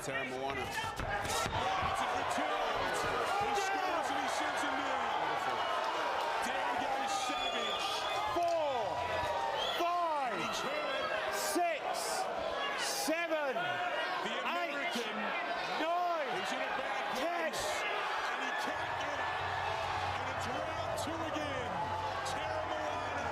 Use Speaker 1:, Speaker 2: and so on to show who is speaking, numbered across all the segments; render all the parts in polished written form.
Speaker 1: Teremoana.
Speaker 2: That's it for two. He scores and he sends him in. Damn guy Savage.
Speaker 3: 4, 5,
Speaker 2: He's hurt.
Speaker 3: 6, 7,
Speaker 2: The American
Speaker 3: 9,
Speaker 2: is in a bad place. And he can't get it. And it's round two again. Terramoana.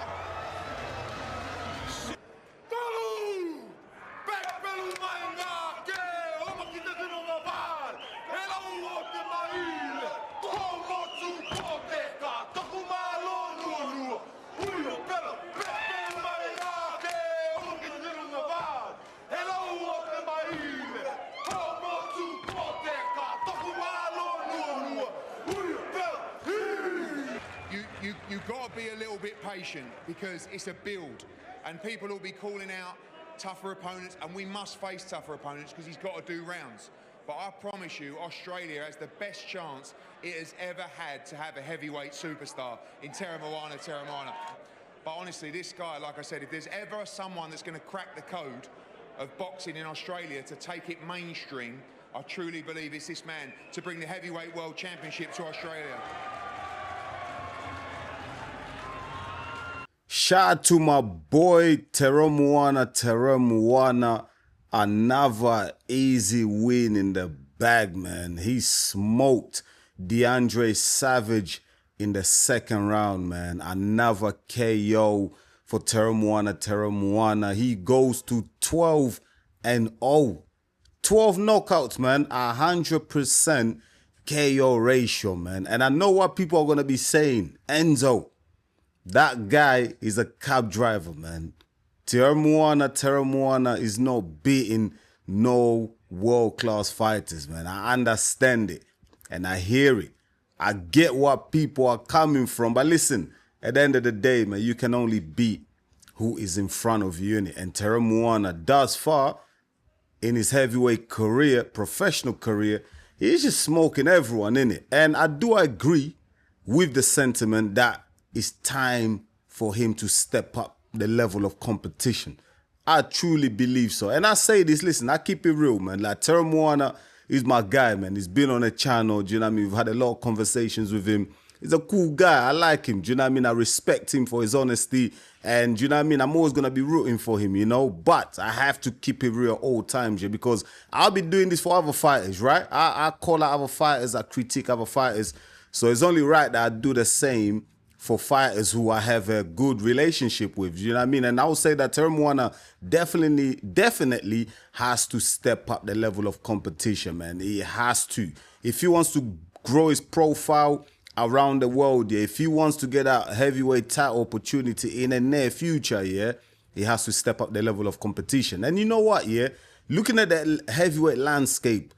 Speaker 4: You got to be a little bit patient because it's a build and people will be calling out tougher opponents and we must face tougher opponents because he's got to do rounds. But I promise you, Australia has the best chance it has ever had to have a heavyweight superstar in Teremoana Teremoana. But honestly, this guy, like I said, if there's ever someone that's going to crack the code of boxing in Australia to take it mainstream, I truly believe it's this man to bring the heavyweight world championship to Australia.
Speaker 5: Shout out to my boy Teremoana Teremoana. Another easy win in the bag, man. He smoked DeAndre Savage in the second round, man. Another KO for Teremoana Teremoana. He goes to 12-0. 12 knockouts, man. 100% KO ratio, man. And I know what people are going to be saying. Enzo, that guy is a cab driver, man. Teremoana is not beating no world-class fighters, man. I understand it and I hear it. I get what people are coming from. But listen, at the end of the day, man, you can only beat who is in front of you, innit? And Teremoana, thus far, in his heavyweight career, professional career, he's just smoking everyone, innit? And I do agree with the sentiment that it's time for him to step up the level of competition. I truly believe so. And I say this, listen, I keep it real, man. Like, Teremoana is my guy, man. He's been on the channel, do you know what I mean? We've had a lot of conversations with him. He's a cool guy. I like him, do you know what I mean? I respect him for his honesty. And do you know what I mean? I'm always going to be rooting for him, you know? But I have to keep it real all times, yeah, because I'll be doing this for other fighters, right? I call out other fighters, I critique other fighters. So it's only right that I do the same for fighters who I have a good relationship with, you know what I mean? And I would say that Teremoana definitely has to step up the level of competition, man. He has to. If he wants to grow his profile around the world, yeah, if he wants to get a heavyweight title opportunity in the near future, yeah, he has to step up the level of competition. And you know what, yeah? Looking at the heavyweight landscape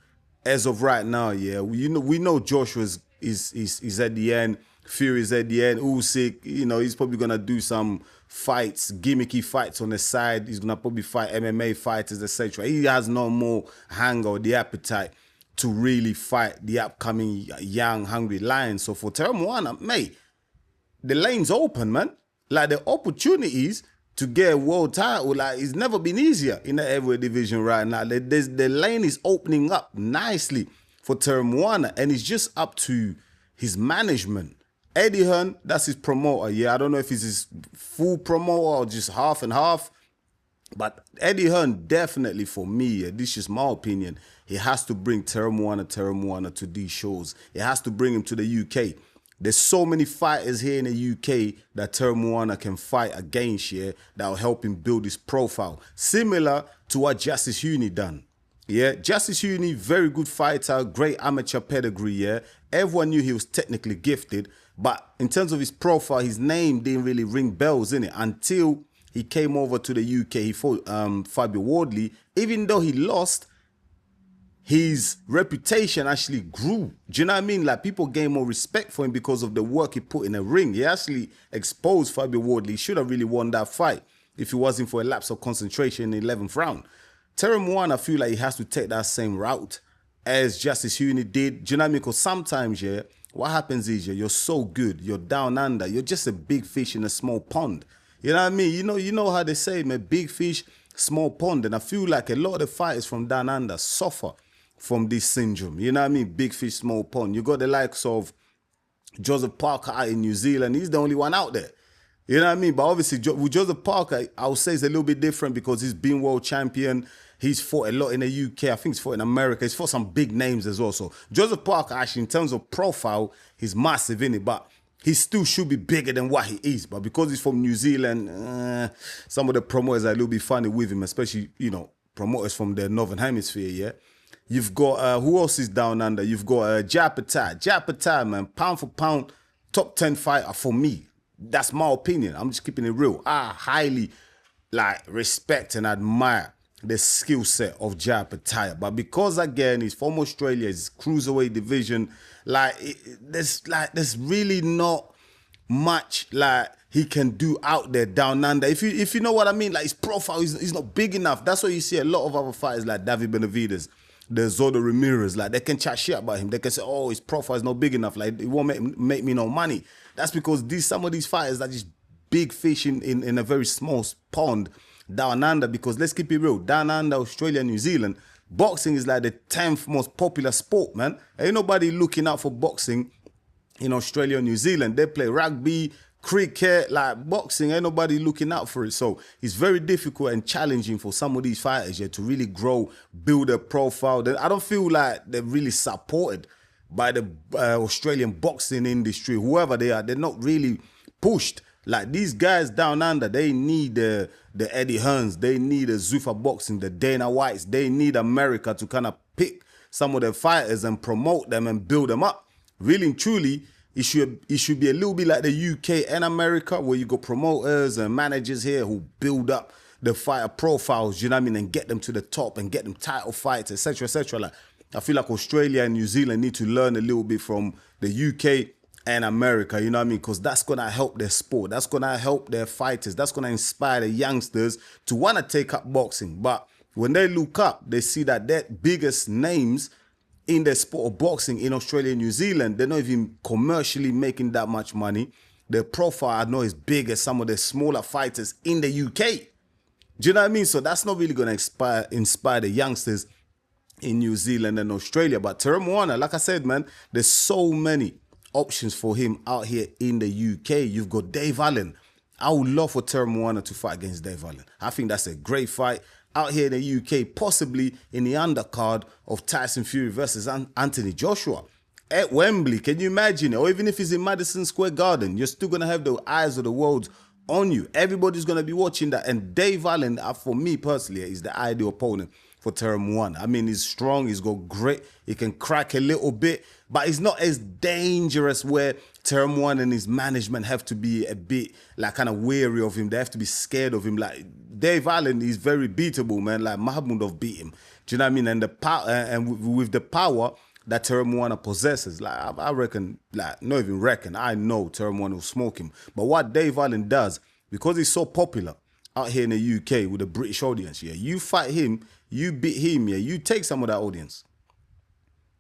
Speaker 5: as of right now, yeah, we know Joshua is at the end. Fury's at the end. Usyk, you know, he's probably going to do some fights, gimmicky fights on the side. He's going to probably fight MMA fighters, etc. He has no more hunger or the appetite to really fight the upcoming young, hungry lions. So for Terramoana, mate, the lane's open, man. Like, the opportunities to get a world title, like, it's never been easier in the heavyweight division right now. The lane is opening up nicely for Terramoana, and it's just up to his management. Eddie Hearn, that's his promoter. Yeah, I don't know if he's his full promoter or just half and half. But Eddie Hearn, definitely for me, yeah, this is my opinion, he has to bring Teremoana to these shows. He has to bring him to the UK. There's so many fighters here in the UK that Teremoana can fight against, yeah, that will help him build his profile. Similar to what Justice Huni done. Yeah, Justice Huni, very good fighter, great amateur pedigree, yeah. Everyone knew he was technically gifted, but in terms of his profile, his name didn't really ring bells, innit? Until he came over to the UK, he fought Fabio Wardley. Even though he lost, his reputation actually grew. Do you know what I mean? Like, people gained more respect for him because of the work he put in the ring. He actually exposed Fabio Wardley. He should have really won that fight if it wasn't for a lapse of concentration in the 11th round. Teremoana, I feel like he has to take that same route as Justice Huni did. Do you know what I mean? Because sometimes, yeah, what happens is, yeah, you're so good, you're down under, you're just a big fish in a small pond. You know what I mean? You know how they say, man, big fish, small pond. And I feel like a lot of the fighters from down under suffer from this syndrome. You know what I mean? Big fish, small pond. You got the likes of Joseph Parker out in New Zealand. He's the only one out there. You know what I mean? But obviously, with Joseph Parker, I would say it's a little bit different because he's been world champion. He's fought a lot in the UK. I think he's fought in America. He's fought some big names as well. So Joseph Parker, actually, in terms of profile, he's massive, innit? But he still should be bigger than what he is. But because he's from New Zealand, some of the promoters are a little bit funny with him, especially, you know, promoters from the Northern Hemisphere, yeah? You've got, who else is down under? You've got Japatai. Japatai, man, pound for pound, top 10 fighter for me. That's my opinion. I'm just keeping it real. I highly, respect and admire the skill set of Japatai. But because, again, he's from Australia, his cruiserweight division, there's really not much, he can do out there down under. If you know what I mean, his profile is not big enough. That's why you see a lot of other fighters like David Benavidez, the Zordo Ramirez, they can chat shit about him. They can say, oh, his profile is not big enough. It won't make me no money. That's because some of these fighters are just big fish in a very small pond down under. Because let's keep it real, down under, Australia, New Zealand, boxing is like the 10th most popular sport, man. Ain't nobody looking out for boxing in Australia, New Zealand. They play rugby, cricket, boxing, ain't nobody looking out for it. So it's very difficult and challenging for some of these fighters to really grow, build a profile. I don't feel like they're really supported by the Australian boxing industry. Whoever they are, they're not really pushed. These guys down under, they need the Eddie Hearns, they need the Zuffa Boxing, the Dana Whites, they need America to kind of pick some of their fighters and promote them and build them up. Really and truly, it should be a little bit like the UK and America, where you got promoters and managers here who build up the fighter profiles, you know what I mean, and get them to the top and get them title fights, etc., etc. I feel like Australia and New Zealand need to learn a little bit from the UK and America, you know what I mean, because that's going to help their sport. That's going to help their fighters. That's going to inspire the youngsters to want to take up boxing. But when they look up, they see that their biggest names in the sport of boxing in Australia and New Zealand, they're not even commercially making that much money. Their profile are not as big as some of the smaller fighters in the UK. Do you know what I mean? So that's not really going to inspire the youngsters in New Zealand and Australia. But Teremoana, like I said, man, there's so many options for him out here in the UK. You've got Dave Allen. I would love for Teremoana to fight against Dave Allen. I think that's a great fight. Out here in the UK, possibly in the undercard of Tyson Fury versus Anthony Joshua at Wembley. Can you imagine it? Or even if it's in Madison Square Garden, you're still going to have the eyes of the world on you. Everybody's going to be watching that. And Dave Allen, for me personally, is the ideal opponent for Teremoana. I mean, he's strong, he's got grit, he can crack a little bit, but he's not as dangerous where Teremoana and his management have to be a bit kind of wary of him. They have to be scared of him. Dave Allen is very beatable, man. Mahmoudov beat him. Do you know what I mean? And the power, and with the power that Teremoana possesses, I reckon, not even reckon, I know Teremoana will smoke him. But what Dave Allen does, because he's so popular out here in the UK with the British audience, you fight him, you beat him, you take some of that audience.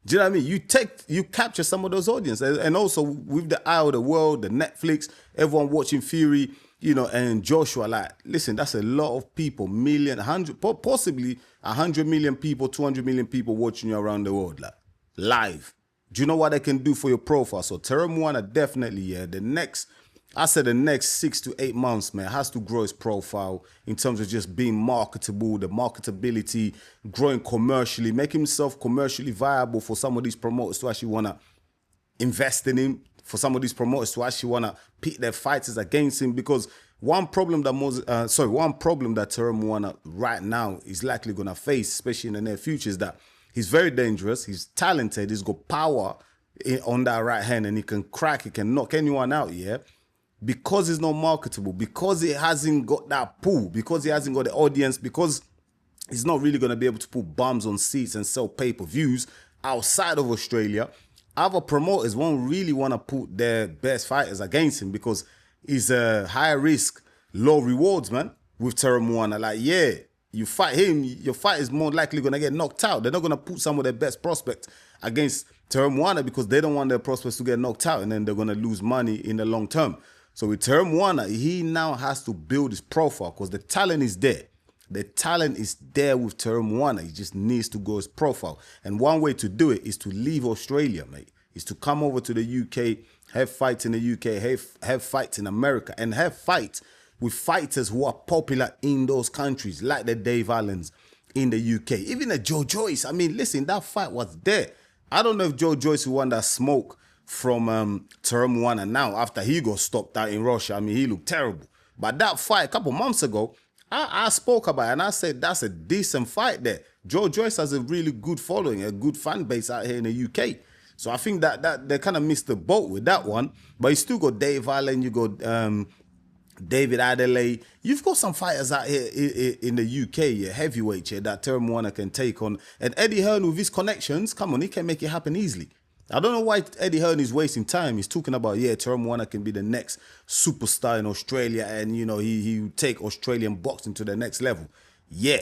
Speaker 5: Do you know what I mean? You capture some of those audience. And also with the eye of the world, the Netflix, everyone watching Fury, and Joshua, listen, that's a lot of people, possibly 100 million people, 200 million people watching you around the world, live. Do you know what they can do for your profile? So Teremoana definitely, the next 6 to 8 months, man, has to grow his profile in terms of just being marketable, the marketability, growing commercially, make himself commercially viable for some of these promoters to actually want to invest in him, for some of these promoters to actually want to pit their fighters against him. Because one problem that Teremoana right now is likely going to face, especially in the near future, is that he's very dangerous, he's talented, he's got power on that right hand, and he can knock anyone out, because he's not marketable, because he hasn't got that pull, because he hasn't got the audience, because he's not really going to be able to put bums on seats and sell pay-per-views outside of Australia. Other promoters won't really want to put their best fighters against him because he's a high risk, low rewards, man, with Teremoana. You fight him, your fight is more likely going to get knocked out. They're not going to put some of their best prospects against Teremoana because they don't want their prospects to get knocked out and then they're going to lose money in the long term. So with Teremoana, he now has to build his profile because the talent is there. The talent is there with Teremoana. He just needs to grow his profile. And one way to do it is to leave Australia, mate. Is to come over to the UK, have fights in the UK, have fights in America, and have fights with fighters who are popular in those countries, like the Dave Allens in the UK. Even the Joe Joyce. I mean, listen, that fight was there. I don't know if Joe Joyce won that smoke from Teremoana now after he got stopped out in Russia. I mean, he looked terrible. But that fight a couple months ago, I spoke about it and I said that's a decent fight there. Joe Joyce has a really good following, a good fan base out here in the UK. So I think that they kind of missed the boat with that one. But you still got Dave Allen, you got David Adelaide. You've got some fighters out here in the UK, heavyweight here, that Teremoana can take on. And Eddie Hearn with his connections, come on, he can make it happen easily. I don't know why Eddie Hearn is wasting time. He's talking about, Teremoana can be the next superstar in Australia and, he will take Australian boxing to the next level. Yeah,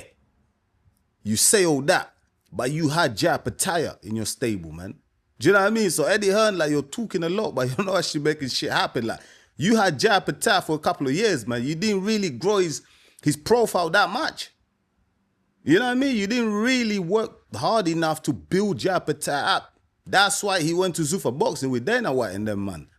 Speaker 5: you say all that, but you had Jai Pattaya in your stable, man. Do you know what I mean? So Eddie Hearn, like, you're talking a lot, but you're not actually making shit happen. Like, you had Jai Pattaya for a couple of years, man. You didn't really grow his profile that much. You know what I mean? You didn't really work hard enough to build Jai Pattaya up. That's why he went to Zuffa Boxing with Dana White and them, man.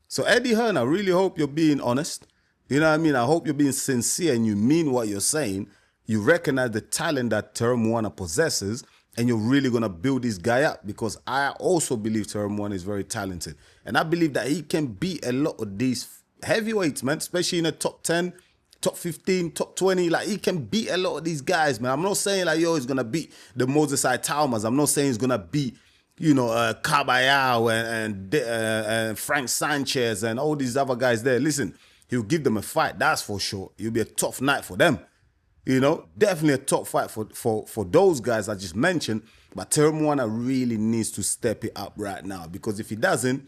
Speaker 5: So Eddie Hearn, I really hope you're being honest. You know what I mean? I hope you're being sincere and you mean what you're saying. You recognize the talent that Teremoana possesses and you're really going to build this guy up, because I also believe Teremoana is very talented. And I believe that he can beat a lot of these heavyweights, man, especially in the top 10, top 15, top 20. Like, he can beat a lot of these guys, man. I'm not saying, like, he's going to beat the Moses Taumas. I'm not saying he's going to beat, Caballero and Frank Sanchez and all these other guys there. Listen, he'll give them a fight, that's for sure. It'll be a tough night for them. Definitely a top fight for those guys I just mentioned. But Teremoana really needs to step it up right now, because if he doesn't,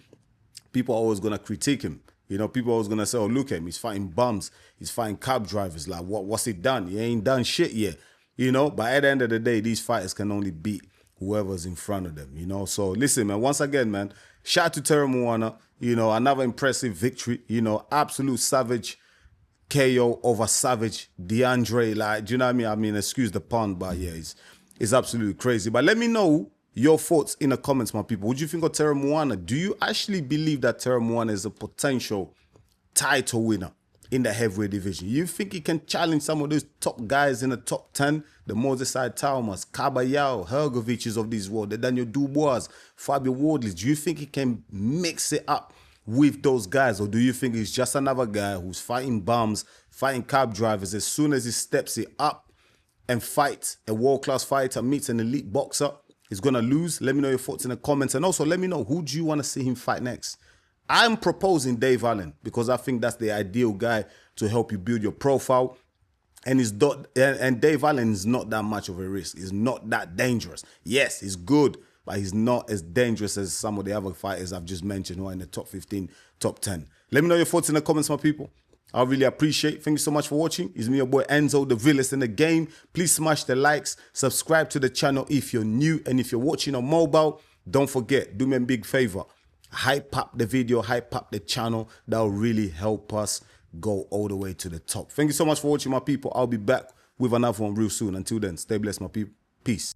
Speaker 5: people are always going to critique him. People are always going to say, oh, look at him. He's fighting bums. He's fighting cab drivers. Like, what's he done? He ain't done shit yet. But at the end of the day, these fighters can only beat whoever's in front of them, So listen, man, once again, man, shout out to Teremoana, another impressive victory, absolute savage KO over savage DeAndre. Like, do you know what I mean? I mean, excuse the pun, but yeah, it's absolutely crazy. But let me know your thoughts in the comments, my people. What do you think of Teremoana? Do you actually believe that Teremoana is a potential title winner in the heavyweight division? You think he can challenge some of those top guys in the top 10? The Moses Taumas, Caballero, Hergoviches of this world, the Daniel Dubois, Fabio Wardley. Do you think he can mix it up with those guys? Or do you think he's just another guy who's fighting bums, fighting cab drivers? As soon as he steps it up and fights a world-class fighter, meets an elite boxer, he's going to lose? Let me know your thoughts in the comments. And also let me know, who do you want to see him fight next? I'm proposing Dave Allen, because I think that's the ideal guy to help you build your profile. And Dave Allen is not that much of a risk. He's not that dangerous. Yes, he's good, but he's not as dangerous as some of the other fighters I've just mentioned who are in the top 15, top 10. Let me know your thoughts in the comments, my people. I really appreciate it. Thank you so much for watching. It's me, your boy Enzo, the realest in the game. Please smash the likes, subscribe to the channel if you're new, and if you're watching on mobile, don't forget, do me a big favor. Hype up the video, hype up the channel. That will really help us go all the way to the top. Thank you so much for watching, my people. I'll be back with another one real soon. Until then, stay blessed, my people. Peace.